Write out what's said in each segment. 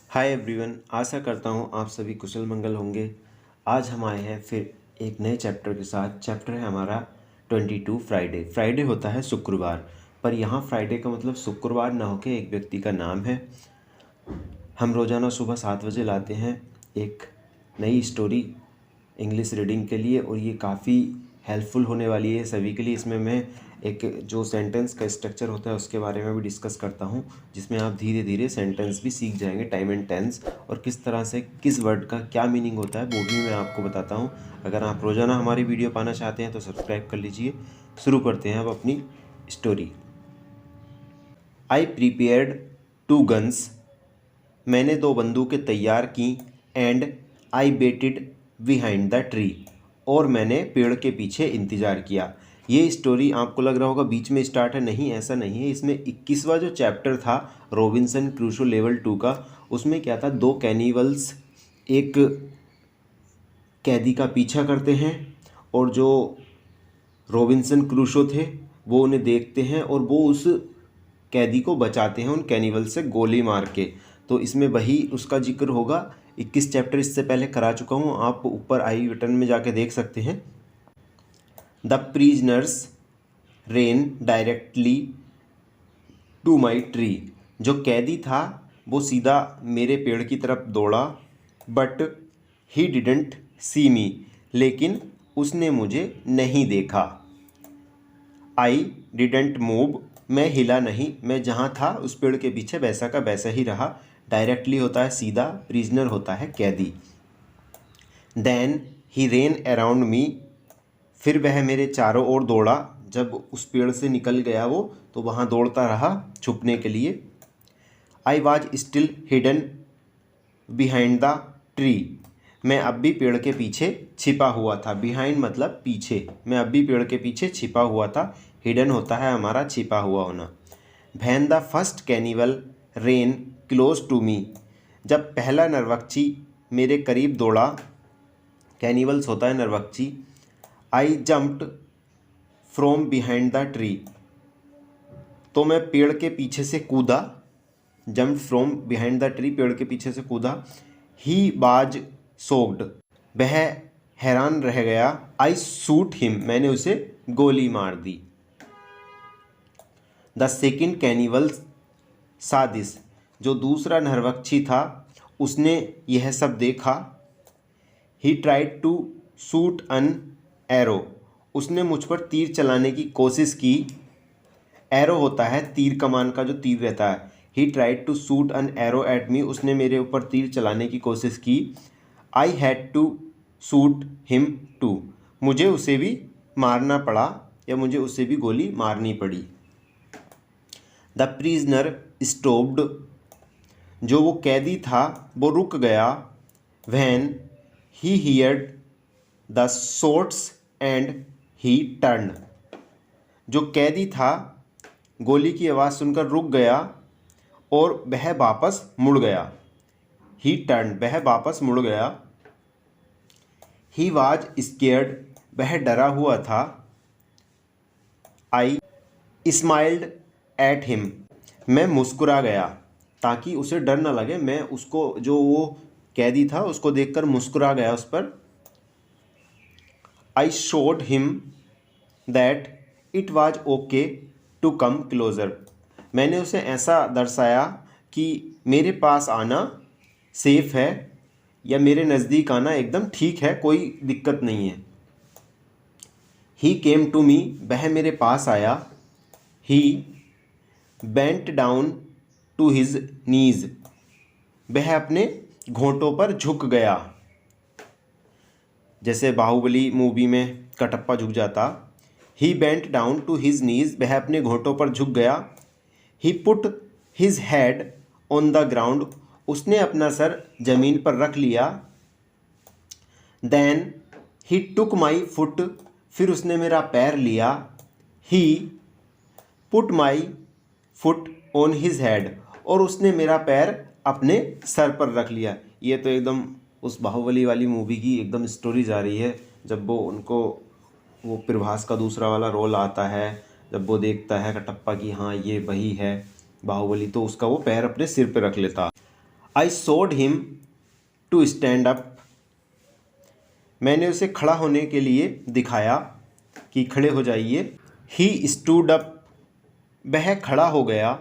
Hi everyone, आशा करता हूँ आप सभी कुशल मंगल होंगे। आज हम आए हैं फिर एक नए चैप्टर के साथ। चैप्टर है हमारा 22 फ्राइडे। फ्राइडे होता है शुक्रवार, पर यहाँ फ्राइडे का मतलब शुक्रवार ना होके एक व्यक्ति का नाम है। हम रोज़ाना सुबह 7 बजे लाते हैं एक नई स्टोरी इंग्लिश रीडिंग के लिए, और ये काफ़ी हेल्पफुल होने वाली है सभी के लिए। इसमें मैं एक जो सेंटेंस का स्ट्रक्चर होता है उसके बारे में भी डिस्कस करता हूँ, जिसमें आप धीरे धीरे सेंटेंस भी सीख जाएंगे, टाइम एंड टेंस, और किस तरह से किस वर्ड का क्या मीनिंग होता है वो भी मैं आपको बताता हूँ। अगर आप रोज़ाना हमारी वीडियो पाना चाहते हैं तो सब्सक्राइब कर लीजिए। शुरू करते हैं अब अपनी स्टोरी। आई प्रिपेयर्ड 2 गन्स। मैंने 2 बंदूकें तैयार की। And I waited behind the tree. और मैंने पेड़ के पीछे इंतज़ार किया। ये स्टोरी आपको लग रहा होगा बीच में स्टार्ट है, नहीं, ऐसा नहीं है। इसमें 21वां जो चैप्टर था रॉबिन्सन क्रूसो लेवल 2 का, उसमें क्या था, 2 कैनिवल्स एक कैदी का पीछा करते हैं, और जो रॉबिन्सन क्रूसो थे वो उन्हें देखते हैं और वो उस कैदी को बचाते हैं उन कैनिवल से गोली मार के। तो इसमें वही उसका जिक्र होगा। 21 चैप्टर इससे पहले करा चुका हूँ, आप ऊपर आई बटन में जाके देख सकते हैं। The prisoners ran directly to my tree. जो कैदी था वो सीधा मेरे पेड़ की तरफ दौड़ा। बट ही डिडंट सी मी। लेकिन उसने मुझे नहीं देखा। I didn't move. मैं हिला नहीं, मैं जहाँ था उस पेड़ के पीछे वैसा का वैसा ही रहा। डायरेक्टली होता है सीधा, प्रिजनर होता है कैदी। Then he ran around me. फिर वह मेरे चारों ओर दौड़ा। जब उस पेड़ से निकल गया वो, तो वहाँ दौड़ता रहा छुपने के लिए। I was still hidden behind the tree. मैं अब भी पेड़ के पीछे छिपा हुआ था। बिहाइंड मतलब पीछे, मैं अब भी पेड़ के पीछे छिपा हुआ था। हिडन होता है हमारा छिपा हुआ होना। When the first cannibal ran close to me. जब पहला नरवक्ची मेरे करीब दौड़ा, कैनिवल्स होता है नरवक्ची। I jumped from behind the tree. तो मैं पेड़ के पीछे से कूदा। Jump from behind the tree, पेड़ के पीछे से कूदा। ही बाज सोक्ड। वह हैरान रह गया। I shoot him. मैंने उसे गोली मार दी। द सेकेंड कैनिवल सा दिस। जो दूसरा नरभक्षी था उसने यह सब देखा। He tried to shoot an arrow. उसने मुझ पर तीर चलाने की कोशिश की। एरो होता है तीर कमान का जो तीर रहता है। He tried to shoot an arrow at me. उसने मेरे ऊपर तीर चलाने की कोशिश की। I had to shoot him too. मुझे उसे भी मारना पड़ा, या मुझे उसे भी गोली मारनी पड़ी। The prisoner stopped. जो वो कैदी था वो रुक गया। When he heard the shots and he turn. जो कैदी था गोली की आवाज़ सुनकर रुक गया और वह वापस मुड़ गया। ही टर्न, वह वापस मुड़ गया। He was scared. वह डरा हुआ था। आई स्माइल्ड एट हिम। मैं मुस्कुरा गया ताकि उसे डर न लगे। मैं उसको, जो वो कैदी था उसको देखकर मुस्कुरा गया उस पर। I showed him that it was okay to come closer. मैंने उसे ऐसा दर्शाया कि मेरे पास आना सेफ है, या मेरे नज़दीक आना एकदम ठीक है, कोई दिक्कत नहीं है। He came to me. वह मेरे पास आया। He bent down to his knees. वह अपने घोंटों पर झुक गया। जैसे बाहुबली मूवी में कटप्पा झुक जाता। He bent down to his knees. वह अपने घोंटों पर झुक गया। He put his head on the ground. उसने अपना सर जमीन पर रख लिया। Then he took my foot. फिर उसने मेरा पैर लिया। He put my foot on his head. और उसने मेरा पैर अपने सर पर रख लिया। ये तो एकदम उस बाहुबली वाली मूवी की एकदम स्टोरी जा रही है, जब वो प्रभास का दूसरा वाला रोल आता है, जब वो देखता है कटप्पा की हाँ ये वही है बाहुबली, तो उसका वो पैर अपने सिर पे रख लेता। I showed him to stand up. मैंने उसे खड़ा होने के लिए दिखाया कि खड़े हो जाइए। He stood up. वह खड़ा हो गया।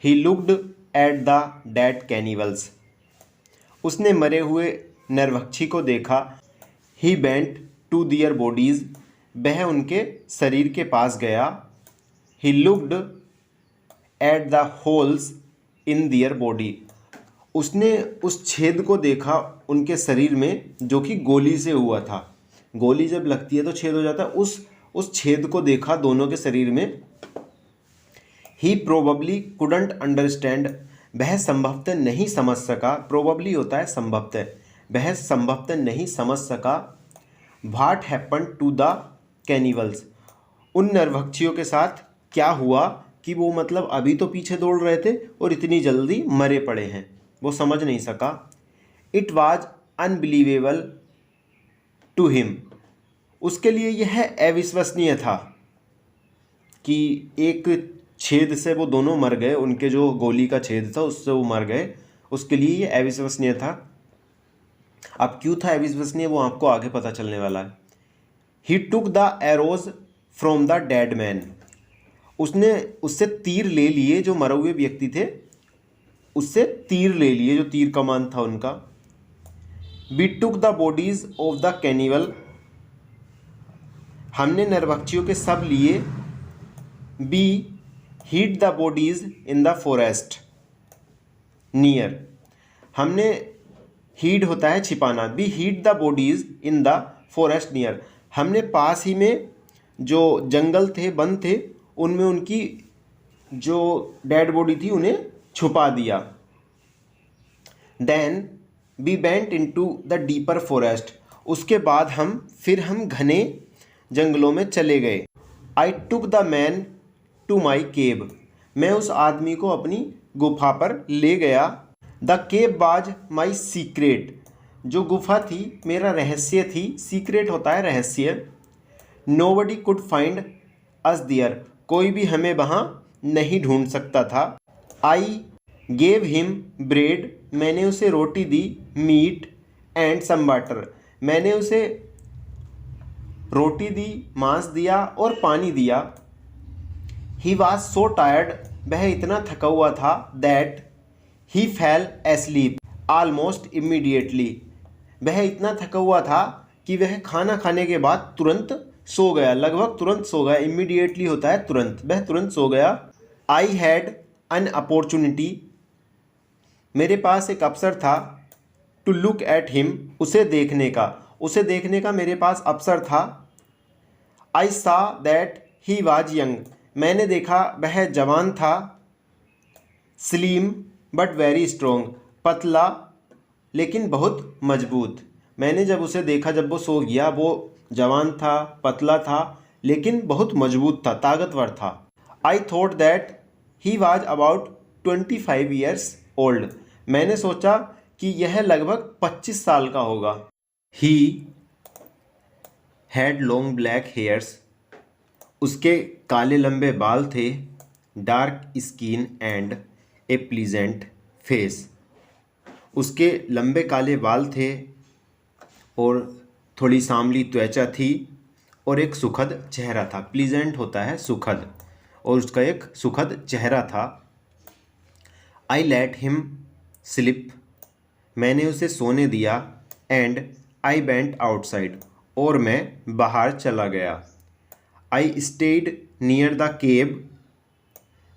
He looked at the dead cannibals. उसने मरे हुए नरभक्षी को देखा। He bent to their bodies. वह उनके शरीर के पास गया। He looked at the holes in their body. उसने उस छेद को देखा उनके शरीर में जो कि गोली से हुआ था। गोली जब लगती है तो छेद हो जाता है, उस छेद को देखा दोनों के शरीर में। He probably couldn't understand. वह संभवतः नहीं समझ सका। प्रोबेबली होता है संभवतः। वह संभवतः नहीं समझ सका। What happen to the cannibals. उन नरभक्षियों के साथ क्या हुआ कि वो मतलब अभी तो पीछे दौड़ रहे थे और इतनी जल्दी मरे पड़े हैं। वो समझ नहीं सका। It was unbelievable to him. उसके लिए यह अविश्वसनीय था कि एक छेद से वो दोनों मर गए। उनके जो गोली का छेद था उससे वो मर गए। उसके लिए ये अविश्वसनीय था। अब क्यों था अविश्वसनीय वो आपको आगे पता चलने वाला है। He took the arrows from the dead man. उसने उससे तीर ले लिए। जो मरे हुए व्यक्ति थे उससे तीर ले लिए, जो तीर कमान था उनका। We took the bodies of the cannibal. हमने नरभक्षियों के सब लिए। We hid the bodies in the forest near. हमने, हीड होता है छिपाना, we hid the bodies in the forest near. हमने पास ही में जो जंगल थे, वन थे, उनमें उनकी जो डेड बॉडी थी उन्हें छुपा दिया। Then we went into the deeper forest. उसके बाद फिर हम घने जंगलों में चले गए। I took the man to my cave. मैं उस आदमी को अपनी गुफा पर ले गया। The cave was my secret. जो गुफा थी मेरा रहस्य थी। सीक्रेट होता है रहस्य। Nobody could find us there. कोई भी हमें वहाँ नहीं ढूंढ सकता था। I gave him bread. मैंने उसे रोटी दी। Meat and some water. मैंने उसे रोटी दी, मांस दिया और पानी दिया। He was so tired. वह इतना थका हुआ था। That he fell asleep almost immediately. वह इतना थका हुआ था कि वह खाना खाने के बाद तुरंत सो गया। लगभग तुरंत सो गया। इमीडिएटली होता है तुरंत। वह तुरंत सो गया। I had an opportunity. मेरे पास एक अवसर था। To look at him. उसे देखने का। उसे देखने का मेरे पास अवसर था। आई सा दैट ही वॉज यंग। मैंने देखा वह जवान था। Slim but very strong. पतला लेकिन बहुत मजबूत। मैंने जब उसे देखा, जब वो सो गया, वो जवान था, पतला था, लेकिन बहुत मजबूत था, ताकतवर था। I thought that he was about 25 years old. मैंने सोचा कि यह लगभग 25 साल का होगा। He had long black hairs. उसके काले लंबे बाल थे। Dark skin and A pleasant face. उसके लंबे काले बाल थे और थोड़ी सांवली त्वचा थी और एक सुखद चेहरा था। प्लीजेंट होता है सुखद, और उसका एक सुखद चेहरा था। I let him sleep. मैंने उसे सोने दिया। And I went outside. और मैं बाहर चला गया। I stayed near the cave.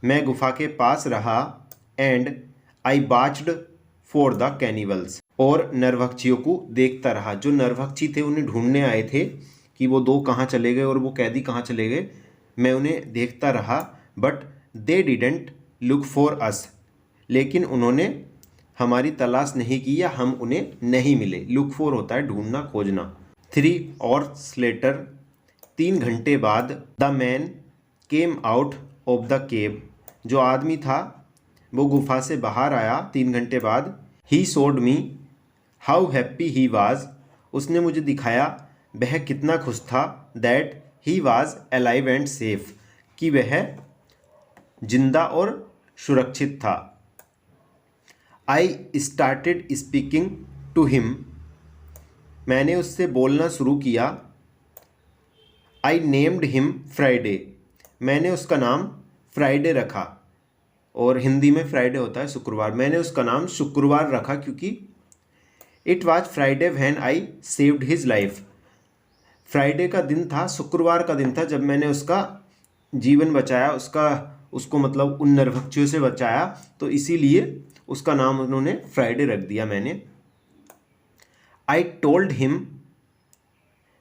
मैं गुफा के पास रहा। And I watched for the cannibals. और नरभक्षियों को देखता रहा। जो नरभक्षी थे उन्हें ढूंढने आए थे कि वो दो कहाँ चले गए और वो कैदी कहाँ चले गए। मैं उन्हें देखता रहा। But they didn't look for us. लेकिन उन्होंने हमारी तलाश नहीं की या हम उन्हें नहीं मिले। लुक फॉर होता है ढूंढना, खोजना। 3 आवर्स लेटर। 3 घंटे बाद। The man came out of the cave. जो आदमी था वो गुफा से बाहर आया 3 घंटे बाद। He showed me how happy he was. उसने मुझे दिखाया वह कितना खुश था। That he was alive and safe. कि वह जिंदा और सुरक्षित था। I started speaking to him, मैंने उससे बोलना शुरू किया। आई नेम्ड हिम फ्राइडे, मैंने उसका नाम फ्राइडे रखा, और हिंदी में फ्राइडे होता है शुक्रवार। मैंने उसका नाम शुक्रवार रखा क्योंकि it was Friday when I saved his life, Friday का दिन था, शुक्रवार का दिन था जब मैंने उसका जीवन बचाया, उसको मतलब उन नरभक्षियों से बचाया, तो इसीलिए उसका नाम उन्होंने फ्राइडे रख दिया मैंने। I told him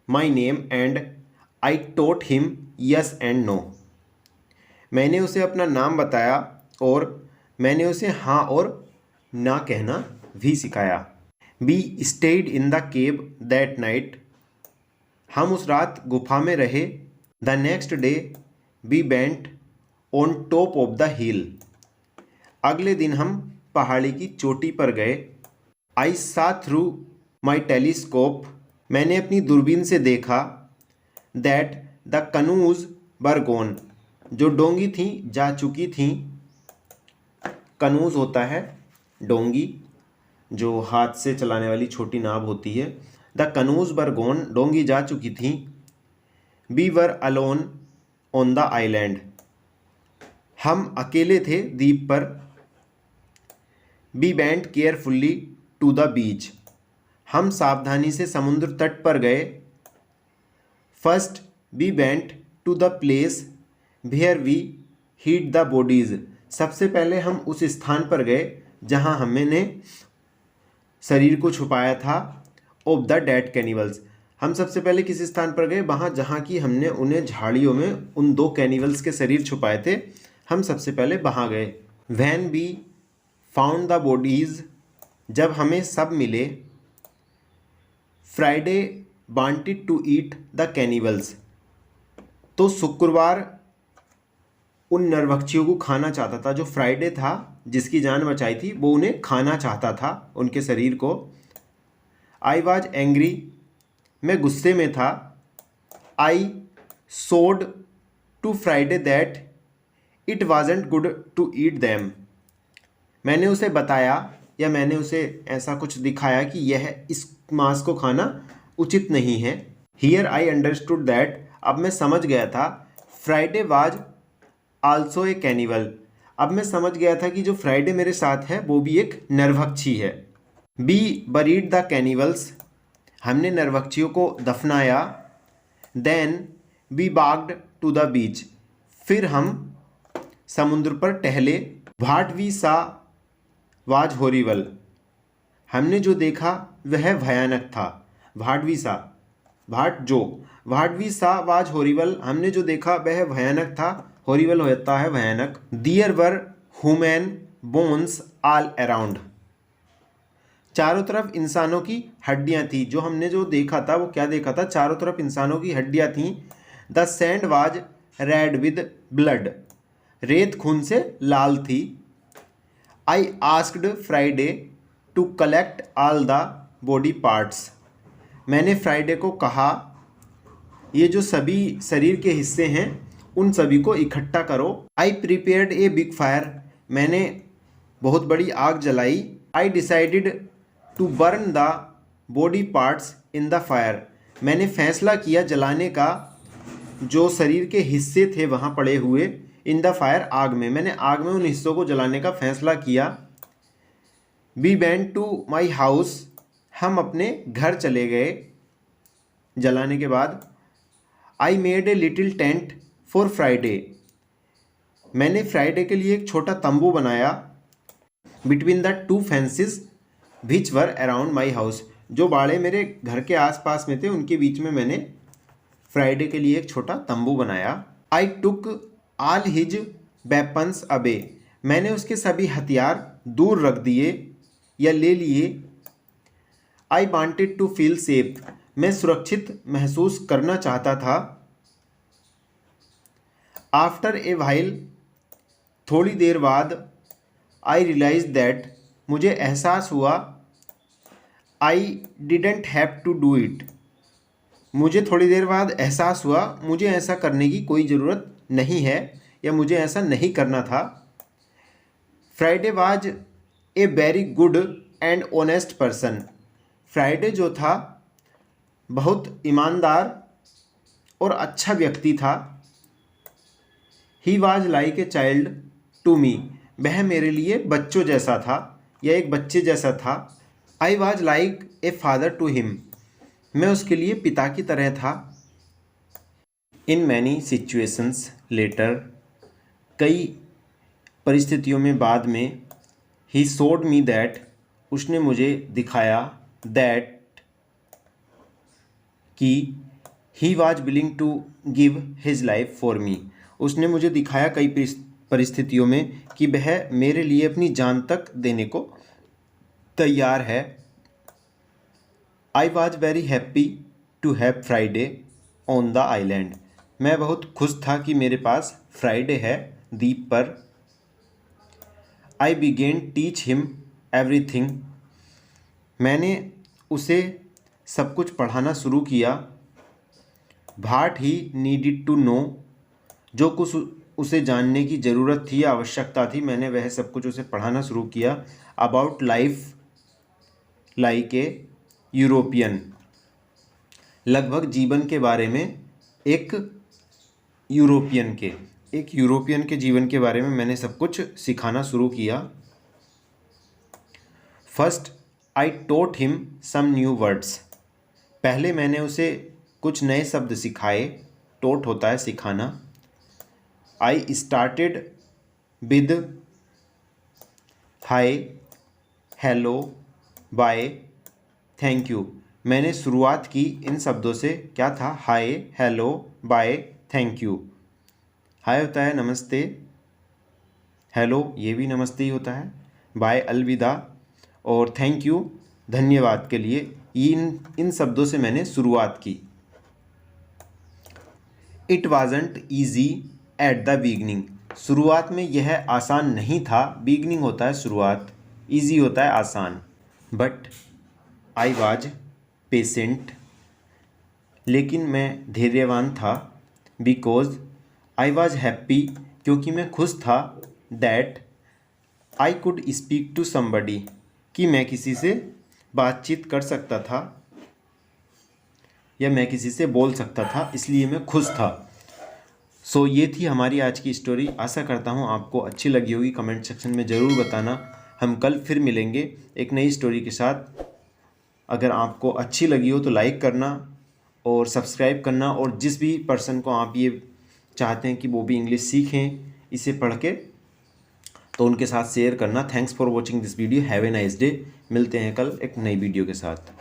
my name and I taught him yes and no, मैंने उसे अपना नाम बताया और मैंने उसे हाँ और ना कहना भी सिखाया। We stayed in the cave that night, हम उस रात गुफा में रहे। The next day we went on top of the hill, अगले दिन हम पहाड़ी की चोटी पर गए। आई सा थ्रू माई टेलीस्कोप, मैंने अपनी दूरबीन से देखा। That the Kannauj were gone, जो डोंगी थी जा चुकी थी। कनूज होता है डोंगी, जो हाथ से चलाने वाली छोटी नाव होती है। द कनूज वर गॉन, डोंगी जा चुकी थी। We were alone on the island, हम अकेले थे द्वीप पर। We went carefully to the beach, हम सावधानी से समुद्र तट पर गए। First we went to the place where we hid the bodies, सबसे पहले हम उस स्थान पर गए जहां हमने शरीर को छुपाया था। ऑफ द डेड कैनिवल्स, हम सबसे पहले किस स्थान पर गए, वहाँ जहाँ की हमने उन्हें झाड़ियों में उन 2 कैनिवल्स के शरीर छुपाए थे, हम सबसे पहले वहाँ गए। When we found the bodies, जब हमें सब मिले। Friday wanted to eat the cannibals, तो शुक्रवार उन नरभक्षियों को खाना चाहता था। जो फ्राइडे था जिसकी जान बचाई थी, वो उन्हें खाना चाहता था, उनके शरीर को। आई वॉज एंग्री, मैं गुस्से में था। I showed to Friday that it wasn't good to eat them, मैंने उसे बताया या मैंने उसे ऐसा कुछ दिखाया कि यह इस मांस को खाना उचित नहीं है। हियर आई अंडरस्टूड दैट, अब मैं समझ गया था। फ्राइडे वाज आल्सो ए कैनिवल, अब मैं समझ गया था कि जो फ्राइडे मेरे साथ है वो भी एक नरभक्षी है। बी बरीड द कैनिवल्स, हमने नरभक्षियों को दफनाया। Then we walked to the beach, फिर हम समुद्र पर टहले। What we saw was horrible, हमने जो देखा वह भयानक था। What we saw, what we saw was horrible, हमने जो देखा वह भयानक था। हॉरिबल होता है भयानक। There were human bones all around, चारों तरफ इंसानों की हड्डियां थी। जो हमने जो देखा था वो क्या देखा था, चारों तरफ इंसानों की हड्डियां थीं। The sand was red with blood, रेत खून से लाल थी। I asked Friday to collect all the body parts, मैंने फ्राइडे को कहा ये जो सभी शरीर के हिस्से हैं उन सभी को इकट्ठा करो। I prepared a big fire, मैंने बहुत बड़ी आग जलाई। I decided to burn the body parts in the fire, मैंने फैसला किया जलाने का जो शरीर के हिस्से थे वहाँ पड़े हुए। इन द फायर, आग में, मैंने आग में उन हिस्सों को जलाने का फैसला किया। We went to my house, हम अपने घर चले गए जलाने के बाद। I made a little tent for Friday, मैंने फ्राइडे के लिए एक छोटा तंबू बनाया। Between the 2 fences which were around my house, जो बाड़े मेरे घर के आसपास में थे उनके बीच में मैंने फ्राइडे के लिए एक छोटा तंबू बनाया। I took all his weapons away, मैंने उसके सभी हथियार दूर रख दिए या ले लिए। I wanted to feel safe, मैं सुरक्षित महसूस करना चाहता था। आफ्टर ए व्हाइल, थोड़ी देर बाद। आई रियलाइज दैट, मुझे एहसास हुआ। I didn't have to do it, मुझे थोड़ी देर बाद एहसास हुआ मुझे ऐसा करने की कोई ज़रूरत नहीं है या मुझे ऐसा नहीं करना था। Friday was a very good and honest person. Friday जो था बहुत ईमानदार और अच्छा व्यक्ति था। He was like a child to me. वह मेरे लिए बच्चों जैसा था या एक बच्चे जैसा था। I was like a father to him. मैं उसके लिए पिता की तरह था। इन मैनी सिचुएशंस लेटर, कई परिस्थितियों में बाद में, ही शोड मी दैट, उसने मुझे दिखाया, दैट कि he was willing to give his life for me. उसने मुझे दिखाया कई परिस्थितियों में कि वह मेरे लिए अपनी जान तक देने को तैयार है। I was very happy to have Friday on the island. मैं बहुत खुश था कि मेरे पास फ्राइडे है द्वीप पर। I began teach him everything. मैंने उसे सब कुछ पढ़ाना शुरू किया। What he needed to know, जो कुछ उसे जानने की ज़रूरत थी या आवश्यकता थी, मैंने वह सब कुछ उसे पढ़ाना शुरू किया। About life like a European, लगभग जीवन के बारे में एक यूरोपियन के जीवन के बारे में मैंने सब कुछ सिखाना शुरू किया। First I taught him some new words. पहले मैंने उसे कुछ नए शब्द सिखाए। टोट होता है सिखाना। I started with hi, hello, bye, thank you. मैंने शुरुआत की इन शब्दों से। क्या था? Hi, hello, bye, thank you. Hi होता है नमस्ते, हेलो ये भी नमस्ते ही होता है, बाय अलविदा, और थैंक यू धन्यवाद के लिए। इन शब्दों से मैंने शुरुआत की। It wasn't easy at the beginning. शुरुआत में यह आसान नहीं था। बिगनिंग होता है शुरुआत, ईजी होता है आसान। बट आई वाज पेशेंट, लेकिन मैं धैर्यवान था। बिकॉज आई वॉज हैप्पी, क्योंकि मैं खुश था। That I could speak to somebody, कि मैं किसी से बातचीत कर सकता था या मैं किसी से बोल सकता था, इसलिए मैं खुश था। सो ये थी हमारी आज की स्टोरी। आशा करता हूँ आपको अच्छी लगी होगी। कमेंट सेक्शन में ज़रूर बताना। हम कल फिर मिलेंगे एक नई स्टोरी के साथ। अगर आपको अच्छी लगी हो तो लाइक करना और सब्सक्राइब करना, और जिस भी पर्सन को आप ये चाहते हैं कि वो भी इंग्लिश सीखें इसे पढ़ के, तो उनके साथ शेयर करना। Thanks for watching this video. Have a nice day. मिलते हैं कल एक नई वीडियो के साथ।